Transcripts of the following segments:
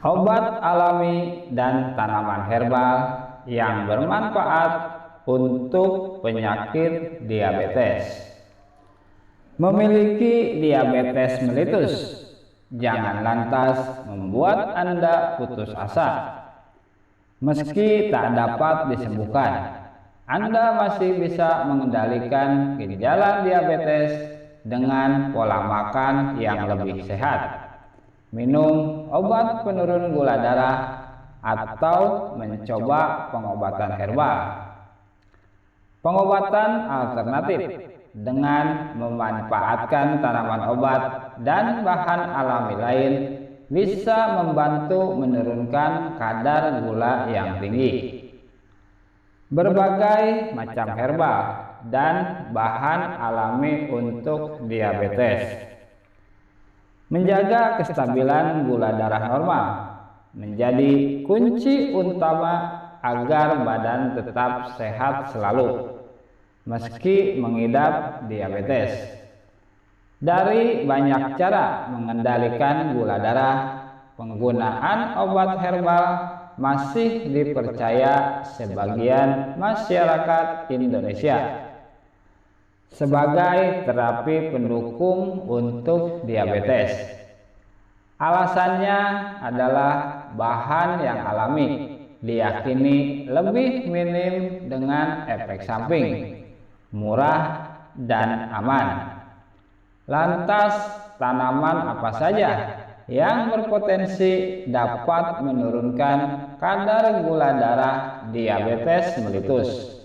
Obat alami dan tanaman herbal yang bermanfaat untuk penyakit diabetes. Memiliki diabetes mellitus, jangan lantas membuat Anda putus asa. Meski tak dapat disembuhkan, Anda masih bisa mengendalikan gejala diabetes dengan pola makan yang lebih sehat, minum obat penurun gula darah, atau mencoba pengobatan herbal. Pengobatan alternatif dengan memanfaatkan tanaman obat dan bahan alami lain bisa membantu menurunkan kadar gula yang tinggi. Berbagai macam herbal dan bahan alami untuk diabetes. Menjaga kestabilan gula darah normal menjadi kunci utama agar badan tetap sehat selalu, meski mengidap diabetes. Dari banyak cara mengendalikan gula darah, penggunaan obat herbal masih dipercaya sebagian masyarakat Indonesia sebagai terapi pendukung untuk diabetes. Alasannya adalah bahan yang alami diyakini lebih minim dengan efek samping, murah, dan aman. Lantas, tanaman apa saja yang berpotensi dapat menurunkan kadar gula darah diabetes mellitus?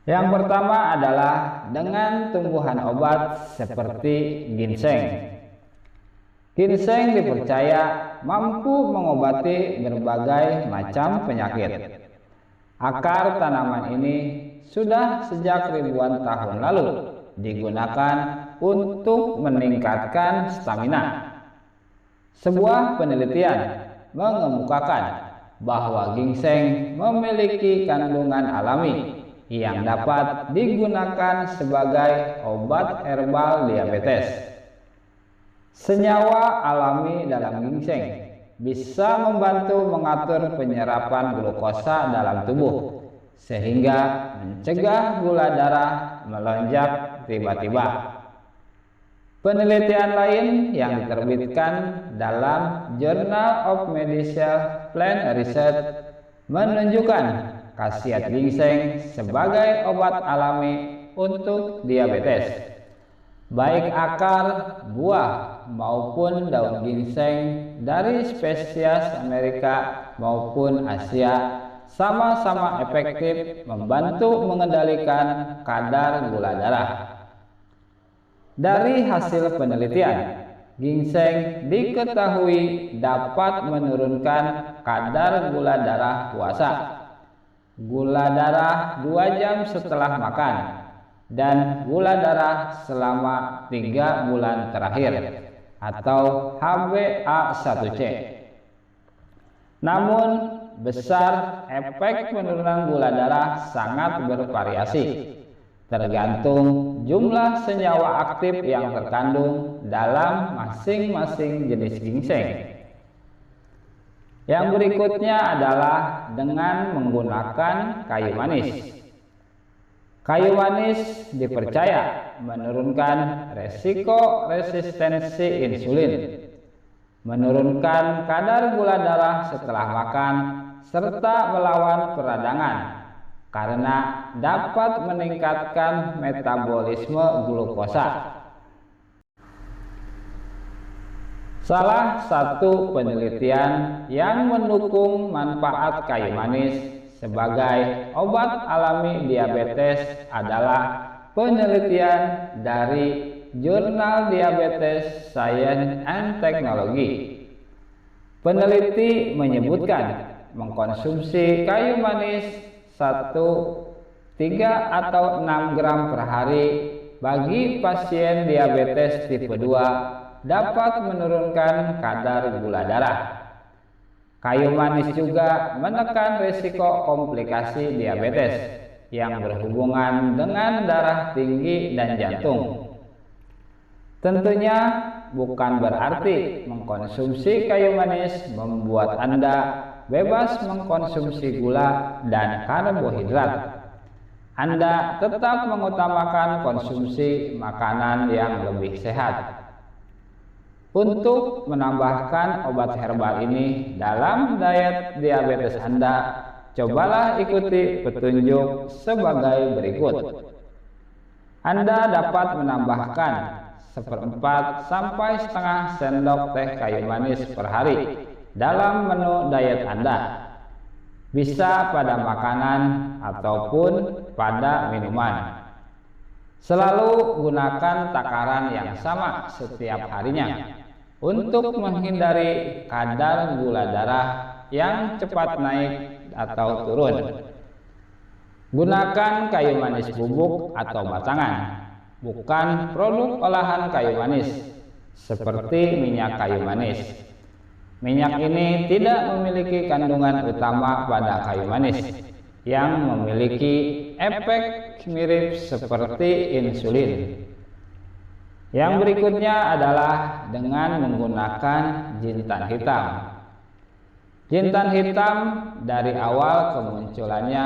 Yang pertama adalah dengan tumbuhan obat seperti ginseng. Ginseng dipercaya mampu mengobati berbagai macam penyakit. Akar tanaman ini sudah sejak ribuan tahun lalu digunakan untuk meningkatkan stamina. Sebuah penelitian mengemukakan bahwa ginseng memiliki kandungan alami yang dapat digunakan sebagai obat herbal diabetes. Senyawa alami dalam ginseng bisa membantu mengatur penyerapan glukosa dalam tubuh, sehingga mencegah gula darah melonjak tiba-tiba. Penelitian lain yang diterbitkan dalam Journal of Medical Plant Research menunjukkan khasiat ginseng sebagai obat alami untuk diabetes. Baik akar, buah, maupun daun ginseng dari spesies Amerika maupun Asia sama-sama efektif membantu mengendalikan kadar gula darah. Dari hasil penelitian, ginseng diketahui dapat menurunkan kadar gula darah puasa, gula darah 2 jam setelah makan, dan gula darah selama 3 bulan terakhir atau HbA1c. Namun, besar efek penurunan gula darah sangat bervariasi, tergantung jumlah senyawa aktif yang terkandung dalam masing-masing jenis ginseng. Yang berikutnya adalah dengan menggunakan kayu manis. Kayu manis dipercaya menurunkan resiko resistensi insulin, menurunkan kadar gula darah setelah makan, serta melawan peradangan karena dapat meningkatkan metabolisme glukosa. Salah satu penelitian yang mendukung manfaat kayu manis sebagai obat alami diabetes adalah penelitian dari Jurnal Diabetes Science and Technology. Peneliti menyebutkan mengkonsumsi kayu manis 1, 3 atau 6 gram per hari bagi pasien diabetes tipe 2 dapat menurunkan kadar gula darah. Kayu manis juga menekan risiko komplikasi diabetes yang berhubungan dengan darah tinggi dan jantung. Tentunya bukan berarti mengkonsumsi kayu manis membuat Anda bebas mengkonsumsi gula dan karbohidrat. Anda tetap mengutamakan konsumsi makanan yang lebih sehat. Untuk menambahkan obat herbal ini dalam diet diabetes Anda, cobalah ikuti petunjuk sebagai berikut. Anda dapat menambahkan 1/4 sampai setengah sendok teh kayu manis per hari dalam menu diet Anda. Bisa pada makanan ataupun pada minuman. Selalu gunakan takaran yang sama setiap harinya untuk menghindari kadar gula darah yang cepat naik atau turun. Gunakan kayu manis bubuk atau batangan, bukan produk olahan kayu manis seperti minyak kayu manis. Minyak ini tidak memiliki kandungan utama pada kayu manis yang memiliki efek mirip seperti insulin. Yang berikutnya adalah dengan menggunakan jintan hitam. Jintan hitam dari awal kemunculannya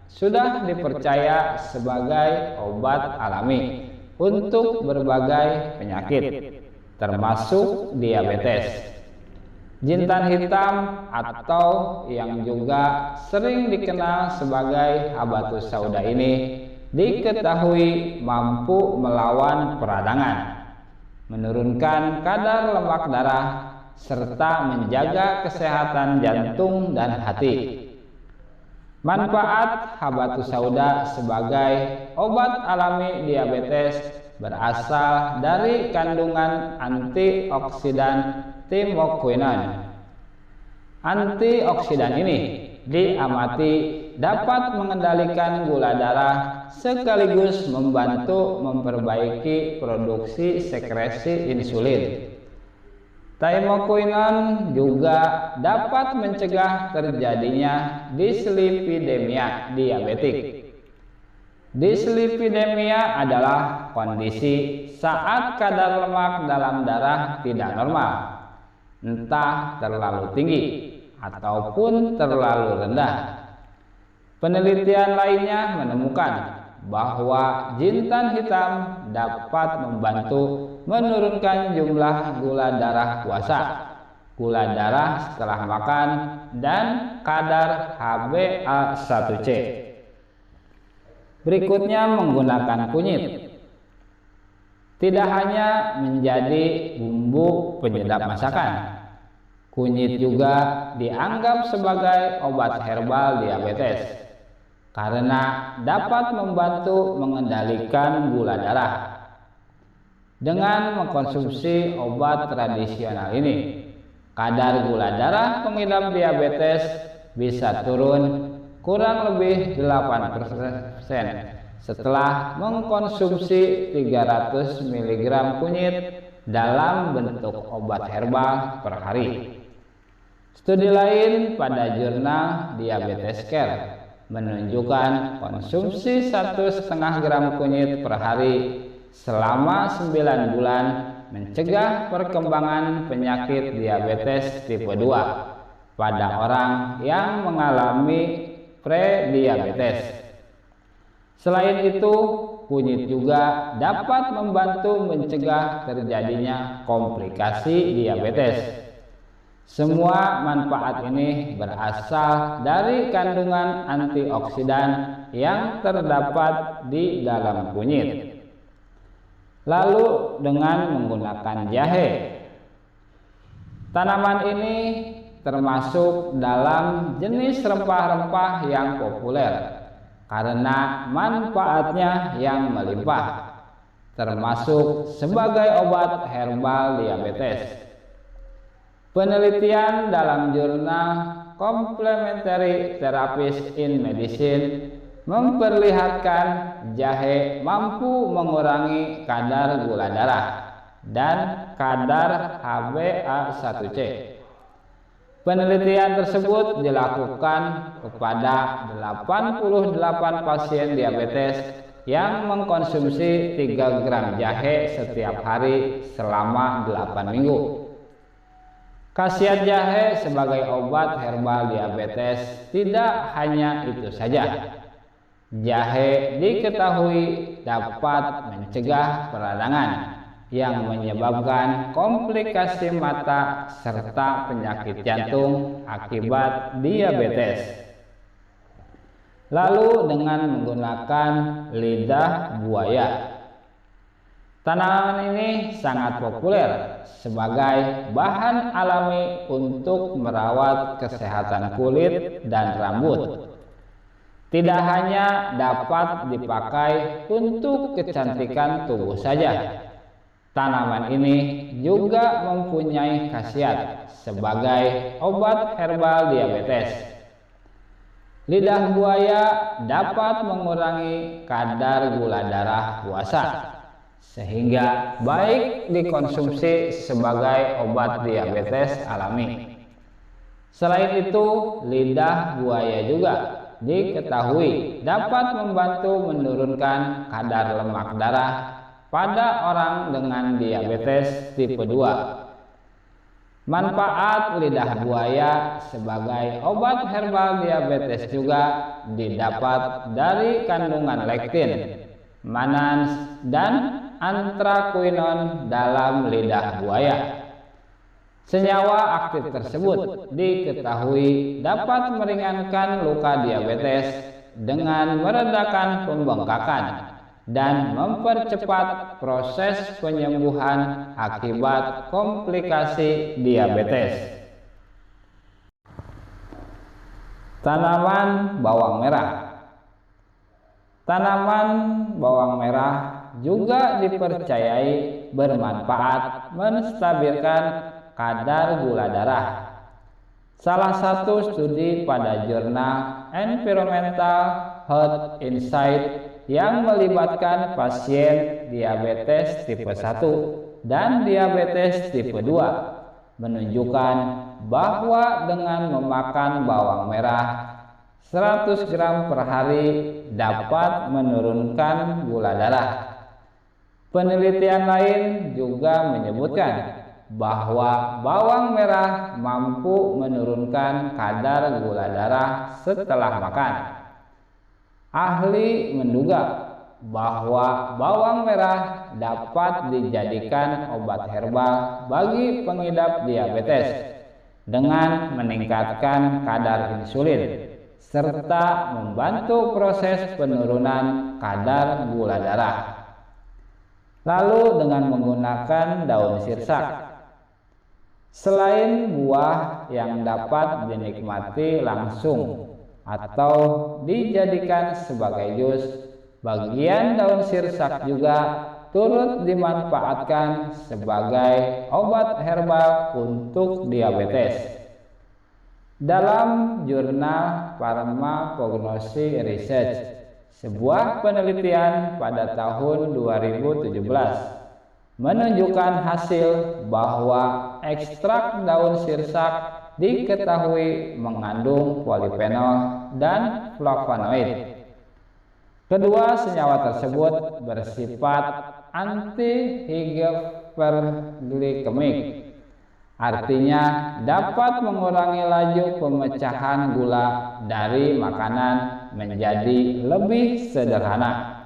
sudah dipercaya sebagai obat alami untuk berbagai penyakit, termasuk diabetes. Jintan hitam atau yang juga sering dikenal sebagai habatus sauda ini diketahui mampu melawan peradangan, menurunkan kadar lemak darah, serta menjaga kesehatan jantung dan hati. Manfaat habatus sauda sebagai obat alami diabetes berasal dari kandungan antioksidan thymoquinone. Antioksidan ini diamati dapat mengendalikan gula darah sekaligus membantu memperbaiki produksi sekresi insulin. Thymoquinone juga dapat mencegah terjadinya dislipidemia diabetik. Dislipidemia adalah kondisi saat kadar lemak dalam darah tidak normal, entah terlalu tinggi ataupun terlalu rendah. Penelitian lainnya menemukan bahwa jintan hitam dapat membantu menurunkan jumlah gula darah puasa, gula darah setelah makan, dan kadar HbA1c. Berikutnya menggunakan kunyit. Tidak hanya menjadi bumbu penyedap masakan, kunyit juga dianggap sebagai obat herbal diabetes karena dapat membantu mengendalikan gula darah. Dengan mengkonsumsi obat tradisional ini, kadar gula darah pengidap diabetes bisa turun kurang lebih 8% setelah mengkonsumsi 300 mg kunyit dalam bentuk obat herbal per hari. Studi lain pada jurnal Diabetes Care menunjukkan konsumsi 1,5 gram kunyit per hari selama 9 bulan mencegah perkembangan penyakit diabetes tipe 2 pada orang yang mengalami prediabetes. Selain itu, kunyit juga dapat membantu mencegah terjadinya komplikasi diabetes. Semua manfaat ini berasal dari kandungan antioksidan yang terdapat di dalam kunyit. Lalu dengan menggunakan jahe. Tanaman ini termasuk dalam jenis rempah-rempah yang populer karena manfaatnya yang melimpah, termasuk sebagai obat herbal diabetes. Penelitian dalam jurnal Complementary Therapies in Medicine memperlihatkan jahe mampu mengurangi kadar gula darah dan kadar HbA1c. Penelitian tersebut dilakukan kepada 88 pasien diabetes yang mengkonsumsi 3 gram jahe setiap hari selama 8 minggu. Khasiat jahe sebagai obat herbal diabetes tidak hanya itu saja. Jahe diketahui dapat mencegah peradangan yang menyebabkan komplikasi mata serta penyakit jantung akibat diabetes. Lalu dengan menggunakan lidah buaya. Tanaman ini sangat populer sebagai bahan alami untuk merawat kesehatan kulit dan rambut. Tidak hanya dapat dipakai untuk kecantikan tubuh saja, tanaman ini juga mempunyai khasiat sebagai obat herbal diabetes. Lidah buaya dapat mengurangi kadar gula darah puasa, sehingga baik dikonsumsi sebagai obat diabetes alami. Selain itu, lidah buaya juga diketahui dapat membantu menurunkan kadar lemak darah pada orang dengan diabetes tipe 2. Manfaat lidah buaya sebagai obat herbal diabetes juga didapat dari kandungan lektin, mannans, dan anthraquinone dalam lidah buaya. Senyawa aktif tersebut diketahui dapat meringankan luka diabetes dengan meredakan pembengkakan dan mempercepat proses penyembuhan akibat komplikasi diabetes. Tanaman bawang merah. Tanaman bawang merah juga dipercayai bermanfaat menstabilkan kadar gula darah. Salah satu studi pada jurnal Environmental Health Insight yang melibatkan pasien diabetes tipe 1 dan diabetes tipe 2 menunjukkan bahwa dengan memakan bawang merah 100 gram per hari dapat menurunkan gula darah. Penelitian lain juga menyebutkan bahwa bawang merah mampu menurunkan kadar gula darah setelah makan. Ahli menduga bahwa bawang merah dapat dijadikan obat herbal bagi pengidap diabetes dengan meningkatkan kadar insulin serta membantu proses penurunan kadar gula darah. Lalu dengan menggunakan daun sirsak. Selain buah yang dapat dinikmati langsung atau dijadikan sebagai jus, bagian daun sirsak juga turut dimanfaatkan sebagai obat herbal untuk diabetes. Dalam jurnal Pharmacognosy Research, sebuah penelitian pada tahun 2017 menunjukkan hasil bahwa ekstrak daun sirsak diketahui mengandung polifenol dan flavonoid. Kedua senyawa tersebut bersifat anti-hyperglikemik, artinya dapat mengurangi laju pemecahan gula dari makanan menjadi lebih sederhana.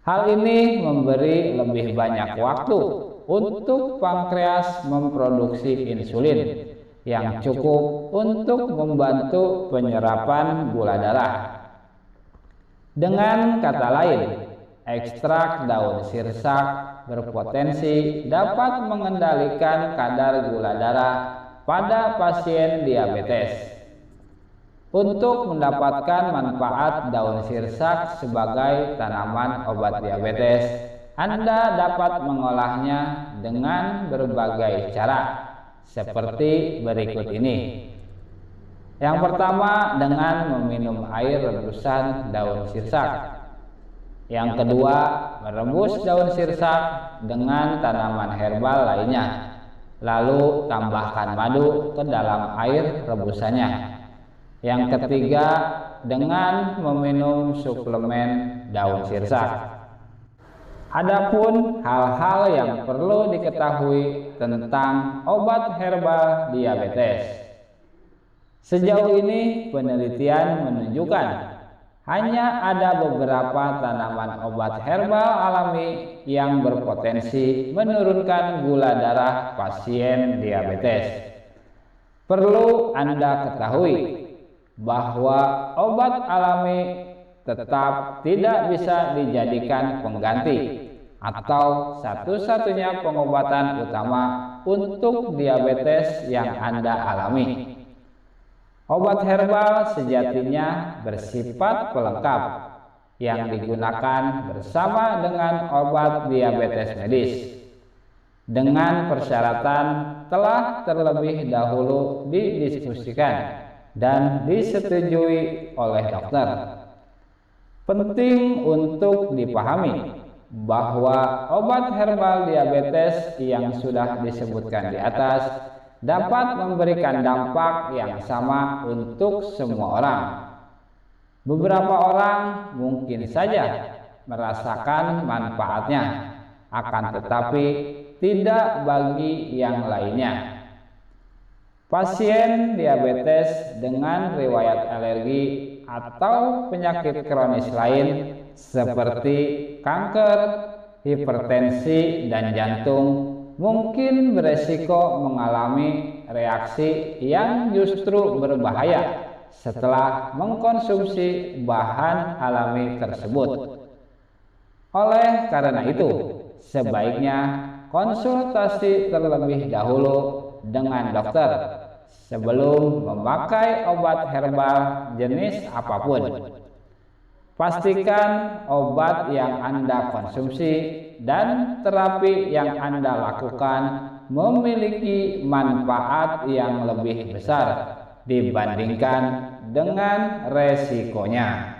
Hal ini memberi lebih banyak waktu untuk pankreas memproduksi insulin yang cukup untuk membantu penyerapan gula darah. Dengan kata lain, ekstrak daun sirsak berpotensi dapat mengendalikan kadar gula darah pada pasien diabetes. Untuk mendapatkan manfaat daun sirsak sebagai tanaman obat diabetes, Anda dapat mengolahnya dengan berbagai cara, seperti berikut ini. Yang pertama, dengan meminum air rebusan daun sirsak. Yang kedua, merebus daun sirsak dengan tanaman herbal lainnya, lalu tambahkan madu ke dalam air rebusannya. Yang ketiga, dengan meminum suplemen daun sirsak. Adapun hal-hal yang perlu diketahui tentang obat herbal diabetes. Sejauh ini penelitian menunjukkan hanya ada beberapa tanaman obat herbal alami yang berpotensi menurunkan gula darah pasien diabetes. Perlu Anda ketahui bahwa obat alami tetap tidak bisa dijadikan pengganti atau satu-satunya pengobatan utama untuk diabetes yang Anda alami. Obat herbal sejatinya bersifat pelengkap yang digunakan bersama dengan obat diabetes medis dengan persyaratan telah terlebih dahulu didiskusikan dan disetujui oleh dokter. Penting untuk dipahami bahwa obat herbal diabetes yang sudah disebutkan di atas dapat memberikan dampak yang sama untuk semua orang. Beberapa orang mungkin saja merasakan manfaatnya, akan tetapi tidak bagi yang lainnya. Pasien diabetes dengan riwayat alergi atau penyakit kronis lain seperti kanker, hipertensi, dan jantung mungkin beresiko mengalami reaksi yang justru berbahaya setelah mengkonsumsi bahan alami tersebut. Oleh karena itu, sebaiknya konsultasi terlebih dahulu dengan dokter sebelum memakai obat herbal jenis apapun. Pastikan obat yang Anda konsumsi dan terapi yang Anda lakukan memiliki manfaat yang lebih besar dibandingkan dengan resikonya.